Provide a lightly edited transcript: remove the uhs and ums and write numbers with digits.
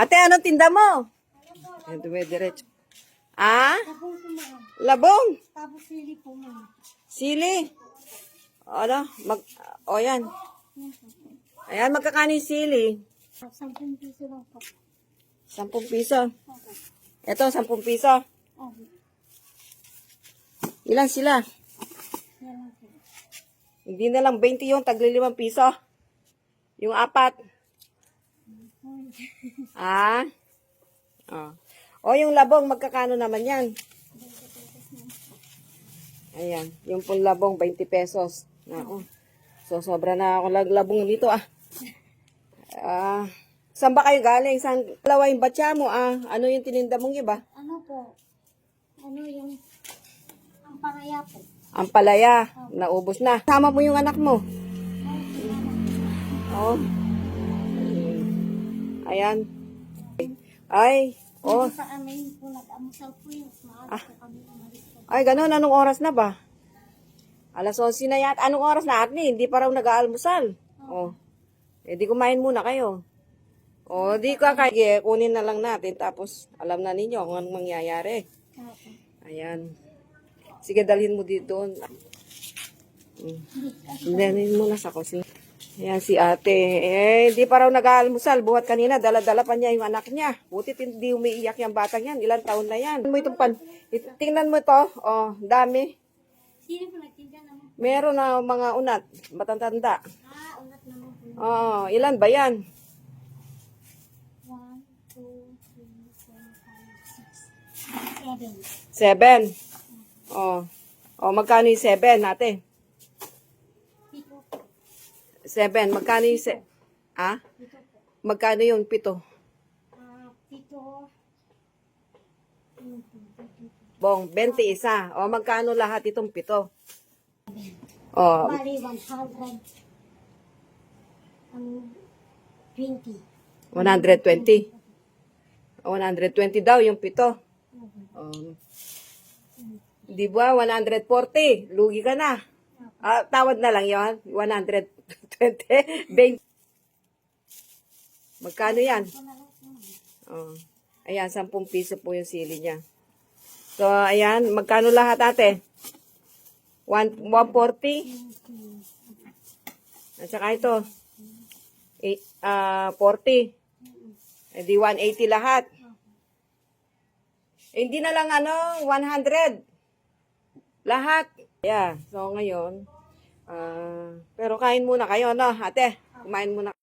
Ate, anong tinda mo? Yan, dumidiretso. Ah? Labong po, ma'am. Labong? Tapos sili po, ma'am. Sili? Ano? O yan. Ayan, magkakano yung sili? 10 piso lang po. 10 piso. Okay. Ito, 10 piso. Okay. Ilan sila? Yan lang po. Hindi na lang 20 yung tagli 5 piso. Yung 4. Ah? O yung labong, magkakano naman yan? Ayan, yung pong labong, 20 pesos. So, sobra na ako labong dito saan ba kayo galing? Saan dalawa yung batya mo Ano yung tininda mong iba? Ano po? Ano yung ang paraya po? Ang palaya, naubos na. Sama mo yung anak mo. Oh. Ayan. Ay, oh. Sa amin po, nag-amusal po yung maaga po kami umalis po. Ay, ganun. Anong oras na ba? Alas 11 na yata. Anong oras na, Atni? Hindi pa raw nag-aalmusal. Oh. Eh, di kumain muna kayo. O, di ka kaya. Kunin na lang natin. Tapos, alam na ninyo kung anong mangyayari. Ayan. Sige, dalhin mo dito. Dalhin mo na sa kusina. Ayan si ate. Eh, di pa raw nag-aalmusal. Buhat kanina, dala-dala pa niya yung anak niya. Butit hindi umiiyak yung batang yan. Ilang taon na yan. Tingnan mo ito. Oh, dami. Sino po nagtinda naman? Meron na mga unat. Matanda. Unat naman po. Oh, ilan ba yan? 1, 2, 3, 4, 5, 6, 7. 7. Oh, magkano yung 7 natin? 7. Magkano yung magkano yung 7? 7. Bong, 21. O, magkano lahat itong 7? O, Bali, 100. 20. 120. 120 daw yung 7. Di ba? 140. Lugi ka na. Tawad na lang yon 120. 20. Magkano yan? Ayan, 10 piso po yung sili niya. So, ayan. Magkano lahat ate? 140. At saka ito. 40. Eh di 180 lahat. Eh, hindi na lang 100. Lahat. Yeah. So, ngayon, pero kain muna kayo, no, ate? Kumain muna.